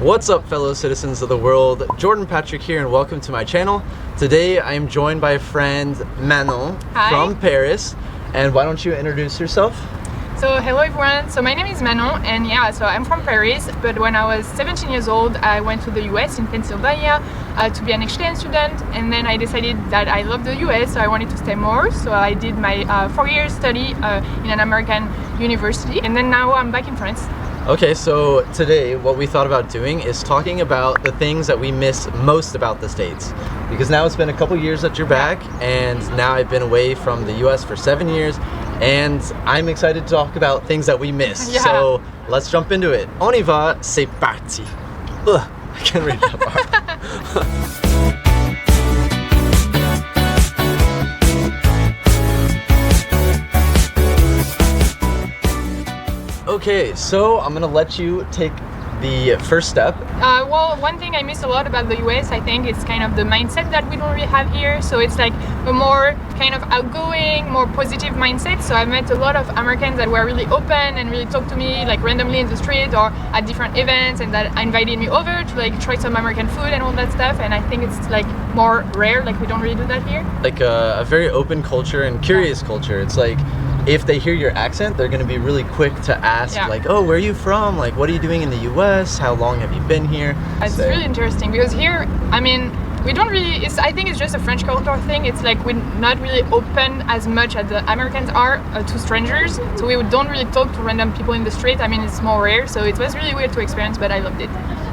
What's up, fellow citizens of the world? Jordan Patrick here, and welcome to my channel. Today I am joined by a friend, Manon. Hi. From Paris. And why don't you introduce yourself? So hello everyone, so my name is Manon, and yeah, so I'm from Paris, but when I was 17 years old I went to the US in Pennsylvania to be an exchange student, and then I decided that I love the US, so I wanted to stay more, so I did my 4-year study in an American university, and then now I'm back in France. Okay, so today what we thought about doing is talking about the things that we miss most about the States. Because now it's been a couple years that you're back, and now I've been away from the US for 7 years, and I'm excited to talk about things that we miss. Yeah. So let's jump into it. On y va, c'est parti. Ugh, I can't read that part. Okay, so I'm gonna let you take the first step. Well, one thing I miss a lot about the US, I think, it's kind of the mindset that we don't really have here. So it's like a more kind of outgoing, more positive mindset. So I met a lot of Americans that were really open and really talked to me like randomly in the street or at different events, and that invited me over to like try some American food and all that stuff. And I think it's like more rare, like we don't really do that here. Like a very open culture and curious culture. It's like, if they hear your accent, they're gonna be really quick to ask, like, oh, where are you from? Like, what are you doing in the US? How long have you been here? It's really interesting because here, I mean, we don't really, I think it's just a French culture thing. It's like we're not really open as much as the Americans are to strangers. So we don't really talk to random people in the street. I mean, it's more rare. So it was really weird to experience, but I loved it.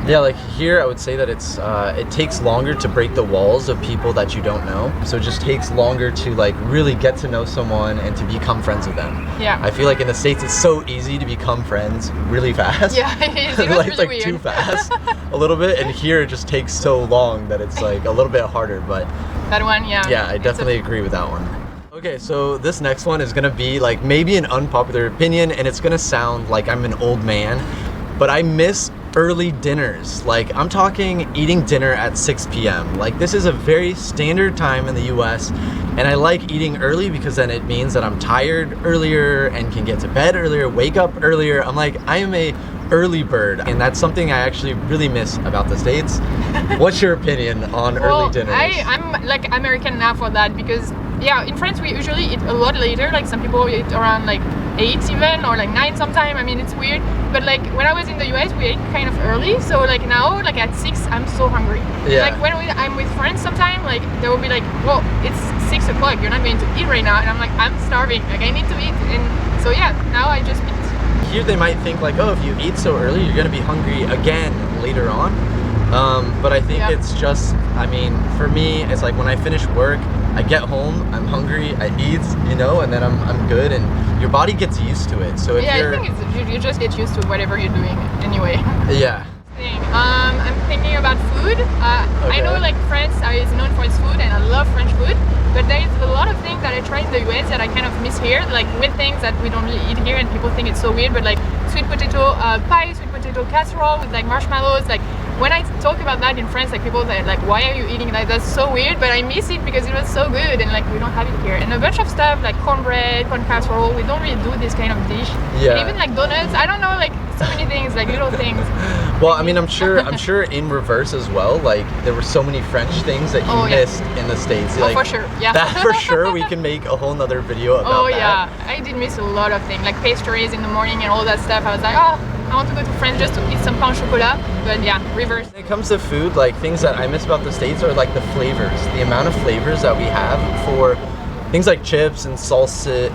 Yeah, like here I would say that it takes longer to break the walls of people that you don't know. So it just takes longer to like really get to know someone and to become friends with them. Yeah. I feel like in the States it's so easy to become friends really fast. Yeah, it was like, really weird. Too fast a little bit, and here it just takes so long that it's like a little bit harder, but that one, yeah. Yeah, I definitely agree with that one. Okay, so this next one is gonna be like maybe an unpopular opinion, and it's gonna sound like I'm an old man, but I miss early dinners. Like, I'm talking eating dinner at 6 p.m. Like, this is a very standard time in the US, and I like eating early because then it means that I'm tired earlier and can get to bed earlier, wake up earlier. I'm like, I am a early bird, and that's something I actually really miss about the States. What's your opinion on early dinners? I'm like American now for that, because yeah, in France we usually eat a lot later. Like some people eat around like 8 even, or like 9 sometime. I mean, it's weird, but like when I was in the US we ate kind of early, so like now like at 6 I'm so hungry. Yeah. Like when I'm with friends sometime, like they will be like, well, it's 6 o'clock, you're not going to eat right now, and I'm like, I'm starving, like I need to eat. And so yeah, now I just eat. Here they might think like, oh, if you eat so early you're gonna be hungry again later on, but I think it's just, I mean, for me it's like when I finish work, I get home, I'm hungry, I eat, you know, and then I'm good, and your body gets used to it. So if I think you just get used to whatever you're doing anyway. Yeah. I'm thinking about food. I know like France is known for its food, and I love French food, but there is a lot of things that I try in the US that I kind of miss here, like weird things that we don't really eat here and people think it's so weird, but like sweet potato pie, sweet potato casserole with like marshmallows. Like when I talk about that in France, like people say like, why are you eating that? That's so weird, but I miss it because it was so good, and like we don't have it here. And a bunch of stuff like cornbread, corn casserole, we don't really do this kind of dish. Yeah. And even like donuts, I don't know, like so many things, like little things. Well, I mean, I'm sure in reverse as well, like there were so many French things that you missed in the States. Oh, like, for sure, yeah. That for sure, we can make a whole nother video about that. Oh yeah, I did miss a lot of things, like pastries in the morning and all that stuff. I was like, oh, I want to go to France just to eat some pain au chocolat, but yeah, reverse. When it comes to food, like things that I miss about the States are like the flavors, the amount of flavors that we have for things like chips and sauces,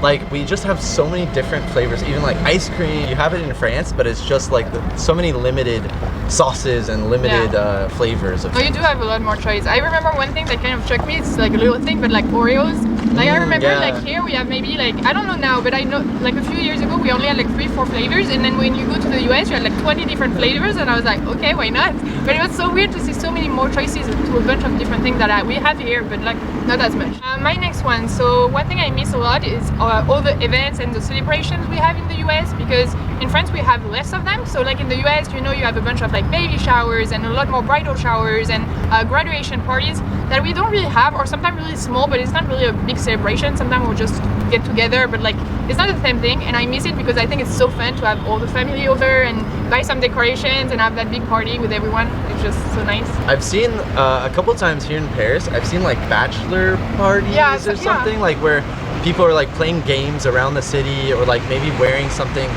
like we just have so many different flavors. Even like ice cream, you have it in France, but it's just like so many limited sauces and limited flavors of you do have a lot more choice. I remember one thing that kind of shocked me, it's like a little thing, but like Oreos. Like I remember like here we have maybe like, I don't know now, but I know like a few years ago we only had like 3-4 flavors, and then when you go to the US you had like 20 different flavors, and I was like, okay, why not? But it was so weird to see so many more choices to a bunch of different things that we have here, but like not as much. My next one, so one thing I miss a lot is all the events and the celebrations we have in the US, because in France we have less of them. So like in the US, you know, you have a bunch of like baby showers and a lot more bridal showers and graduation parties that we don't really have, or sometimes really small, but it's not really a big celebration. Sometimes we'll just get together, but like it's not the same thing, and I miss it because I think it's so fun to have all the family over and buy some decorations and have that big party with everyone. It's just so nice. I've seen a couple times here in Paris, I've seen like bachelor parties or something, like where people are like playing games around the city, or like maybe wearing something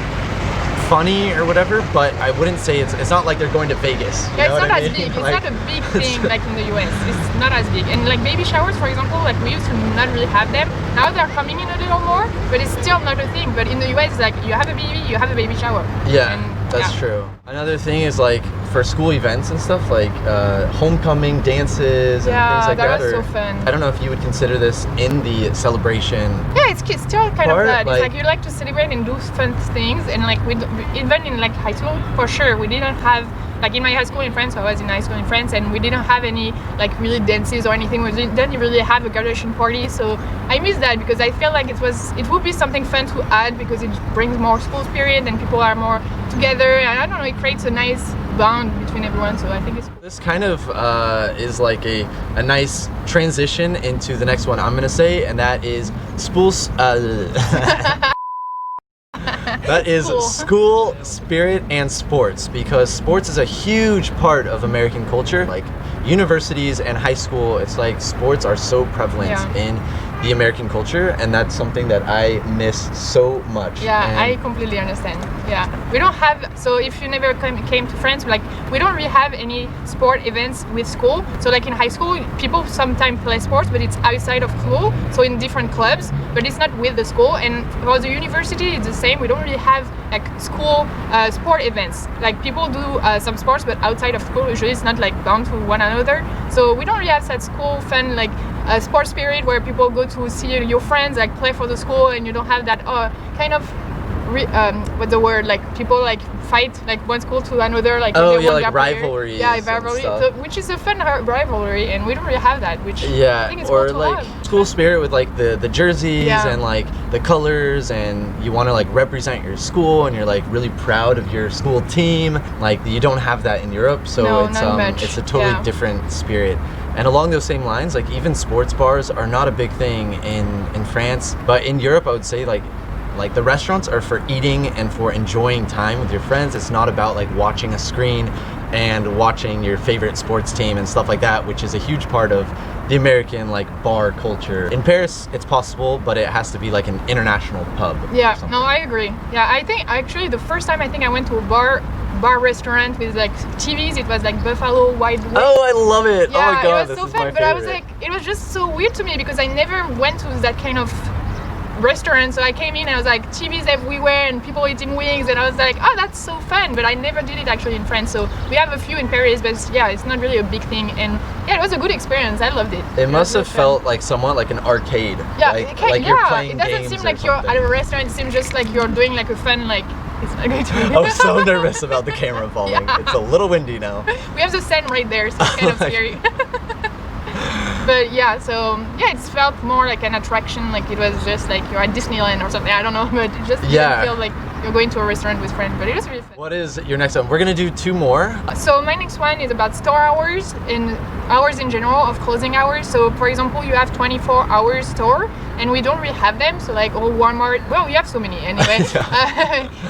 funny or whatever, but I wouldn't say it's not like they're going to Vegas. Yeah, it's not as big. It's not a big thing like in the US. It's not as big. And like baby showers, for example, like we used to not really have them. Now they're coming in a little more, but it's still not a thing. But in the US, it's like you have a baby, you have a baby shower. Yeah, that's true. Another thing is like for school events and stuff, like homecoming dances and things like that. Yeah, that was so fun. I don't know if you would consider this in the celebration. Yeah, it's still kind of that. Like, it's like you like to celebrate and do fun things, and like even in like high school, for sure, we didn't have, like in my high school in France, I was in high school in France, and we didn't have any like really dances or anything. We didn't really have a graduation party, so I miss that because I feel like it would be something fun to add because it brings more school spirit and people are more together, and I don't know, it creates a nice bond between everyone, so I think it's cool. This kind of is like a nice transition into the next one I'm gonna say, and that is that is school spirit and sports, because sports is a huge part of American culture. Like universities and high school, it's like sports are so prevalent in the American culture, and that's something that I miss so much. Yeah, and I completely understand. Yeah, we don't have, so if you never came to France, like we don't really have any sport events with school. So like in high school, people sometimes play sports, but it's outside of school, so in different clubs, but it's not with the school. And for the university, it's the same. We don't really have like school sport events. Like people do some sports, but outside of school, usually it's not like bound to one another. So we don't really have that school fun, like sports spirit where people go to see your friends like play for the school, and you don't have that kind of what's the word, like people like fight like one school to another, like like rivalries. Yeah, rivalry, so, which is a fun rivalry, and we don't really have that, which I think is or cool to like have. School spirit with like the jerseys and like the colors, and you want to like represent your school, and you're like really proud of your school team. Like you don't have that in Europe, so it's a totally different spirit. And along those same lines, like even sports bars are not a big thing in France, but in Europe I would say like the restaurants are for eating and for enjoying time with your friends. It's not about like watching a screen and watching your favorite sports team and stuff like that, which is a huge part of the American like bar culture. In Paris, it's possible, but it has to be like an international pub. Yeah, no, I agree. Yeah, I think actually the first time I went to a bar restaurant with like TVs, it was like Buffalo Wild Wings. Oh, I love it. Yeah, oh my god, it was so fun, but I was like, it was just so weird to me because I never went to that kind of restaurant. So I came in and I was like TVs everywhere and people eating wings, and I was like, oh, that's so fun, but I never did it actually in France. So we have a few in Paris, but yeah, it's not really a big thing, and yeah, it was a good experience. I loved it. It must have felt like somewhat like an arcade. Yeah, like you're playing it doesn't games seem like or you're something. at a restaurant. It seems just like you're doing like a fun, like it's not going to be. I was so nervous about the camera falling. It's a little windy now. We have the sun right there, so it's kind of scary. But yeah, so yeah, it felt more like an attraction, like it was just like you're at Disneyland or something, I don't know, but it just didn't feel like you're going to a restaurant with friends, but it was really fun. What is your next one? We're gonna do 2 more. So my next one is about store hours and hours in general of closing hours. So for example, you have 24-hour store, and we don't really have them. So like Walmart, well, we have so many anyway.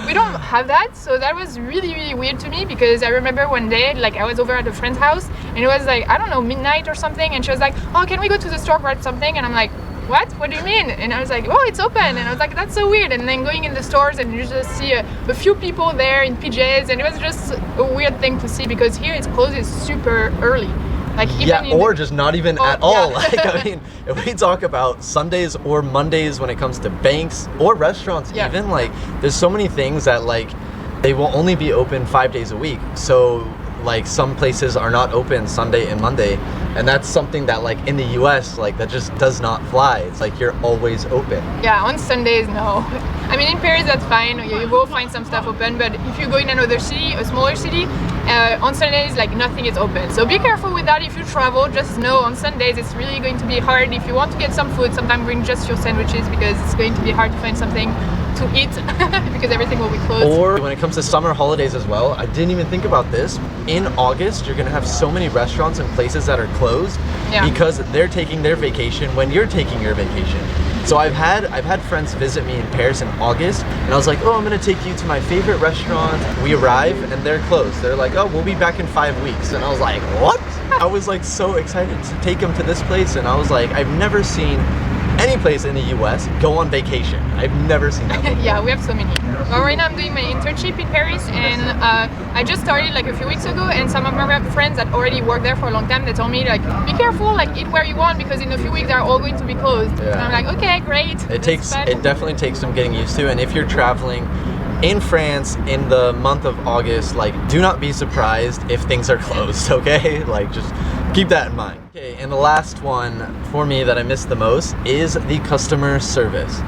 We don't have that, so that was really, really weird to me, because I remember one day, like I was over at a friend's house, and it was like, I don't know, midnight or something, and she was like, oh, can we go to the store grab something? And I'm like, what do you mean? And I was like, oh, it's open. And I was like, that's so weird. And then going in the stores, and you just see a few people there in PJs, and it was just a weird thing to see, because here it closes super early. Like even or just not even at all. Like I mean, if we talk about Sundays or Mondays when it comes to banks or restaurants, even like there's so many things that like they will only be open 5 days a week. So like some places are not open Sunday and Monday, and that's something that like in the US, like that just does not fly. It's like you're always open. Yeah, on Sundays, no. I mean, in Paris that's fine, you will find some stuff open, but if you go in another city, a smaller city, on Sundays like nothing is open. So be careful with that. If you travel, just know on Sundays it's really going to be hard. If you want to get some food, sometimes bring just your sandwiches, because it's going to be hard to find something to eat because everything will be closed. Or when it comes to summer holidays as well, I didn't even think about this. In August, you're gonna have so many restaurants and places that are closed because they're taking their vacation when you're taking your vacation. So I've had friends visit me in Paris in August, and I was like, oh, I'm gonna take you to my favorite restaurant. We arrive and they're closed. They're like, oh, we'll be back in 5 weeks. And I was like, what? I was like so excited to take them to this place, and I was like, I've never seen any place in the US go on vacation. I've never seen that before. Yeah, we have so many. Well, right now I'm doing my internship in Paris, and I just started like a few weeks ago, and some of my friends that already worked there for a long time, they told me like, be careful, like eat where you want because in a few weeks they're all going to be closed. And I'm like, okay, great. It definitely takes some getting used to, and if you're traveling in France in the month of August, like do not be surprised if things are closed, okay? Like just keep that in mind. Okay, and the last one for me that I miss the most is the customer service.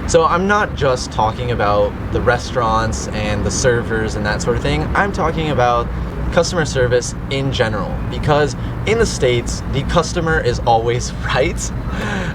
So I'm not just talking about the restaurants and the servers and that sort of thing. I'm talking about customer service in general, because in the States, the customer is always right.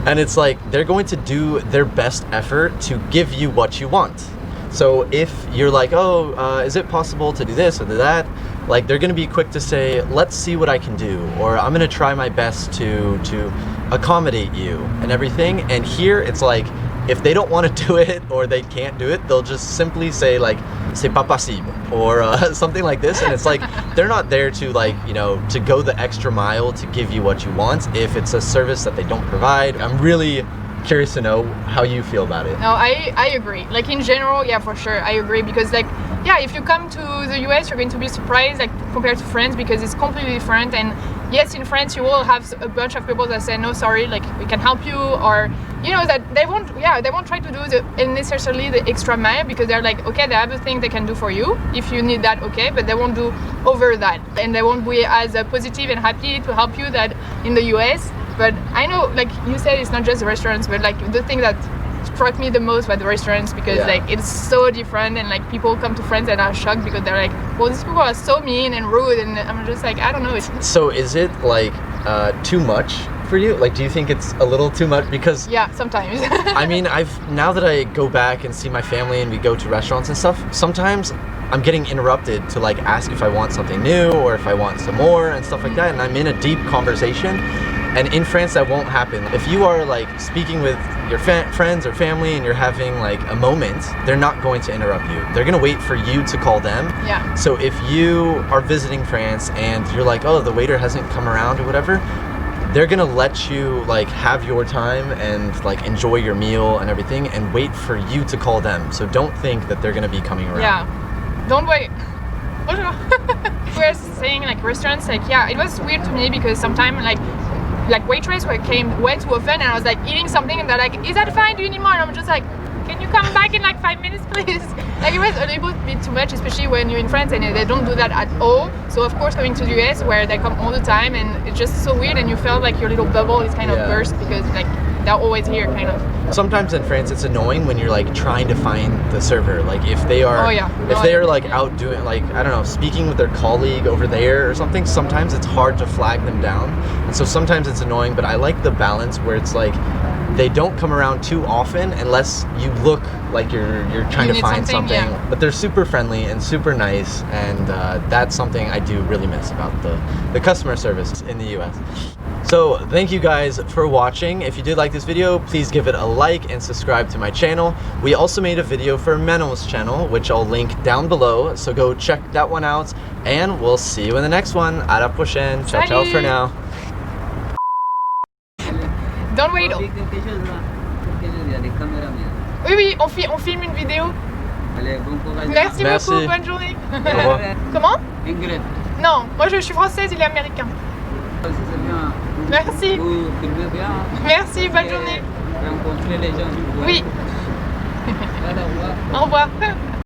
And it's like they're going to do their best effort to give you what you want. So if you're like, oh, is it possible to do this or do that? Like they're gonna be quick to say, let's see what I can do, or I'm gonna try my best to accommodate you and everything. And here it's like, if they don't want to do it or they can't do it, they'll just simply say like, c'est pas possible, or something like this. And it's like, they're not there to like, you know, to go the extra mile to give you what you want if it's a service that they don't provide. I'm really curious to know how you feel about it. No, I agree. Like in general, yeah, for sure, I agree, because like, yeah, if you come to the US, you're going to be surprised, like compared to France, because it's completely different. And yes, in France, you will have a bunch of people that say, no, sorry, like we can help you, or you know that they won't try to do necessarily the extra mile, because they're like, okay, they have a thing they can do for you if you need that, okay, but they won't do over that, and they won't be as positive and happy to help you that in the US. But I know, like you said, it's not just the restaurants, but like the thing that struck me the most by the restaurants, because like it's so different, and like people come to France and are shocked because they're like, well, these people are so mean and rude, and I'm just like, I don't know. So is it like too much for you? Like, do you think it's a little too much? Because yeah, sometimes. I mean, now that I go back and see my family and we go to restaurants and stuff, sometimes I'm getting interrupted to like ask if I want something new or if I want some more and stuff like that, and I'm in a deep conversation. And in France, that won't happen. If you are like speaking with your friends or family and you're having like a moment, they're not going to interrupt you. They're gonna wait for you to call them. Yeah. So if you are visiting France and you're like, oh, the waiter hasn't come around or whatever, they're gonna let you like have your time and like enjoy your meal and everything, and wait for you to call them. So don't think that they're gonna be coming around. Yeah. Don't wait. Bonjour. We were saying like restaurants, like yeah, it was weird to me because sometimes like waitress came way too often, and I was like eating something and they're like, is that fine, do you need more? And I'm just like, can you come back in like 5 minutes please? Like it was a little bit too much, especially when you're in France and they don't do that at all. So of course coming to the US where they come all the time, and it's just so weird, and you feel like your little bubble is kind of burst because like they're always here kind of. Sometimes in France it's annoying when you're like trying to find the server, like if they are like out doing like, I don't know, speaking with their colleague over there or something. Sometimes it's hard to flag them down, and so sometimes it's annoying. But I like the balance where it's like they don't come around too often unless you look like you're trying to find something. But they're super friendly and super nice, and that's something I do really miss about the customer service in the US. So thank you guys for watching. If you did like this video, please give it a like and subscribe to my channel. We also made a video for Manon's channel, which I'll link down below, so go check that one out, and we'll see you in the next one. À la prochaine. Ciao, ciao for now. Don't wait. Oui, on filme une vidéo. Allez, bon courage. Merci beaucoup, bonne journée. Au revoir. Comment? Ingrid. Non, moi je suis française, il est américain. C'est bien. Merci. Vous filmez bien. Merci, bonne journée. Rencontrer les gens. Oui. Voilà, au revoir. Au revoir.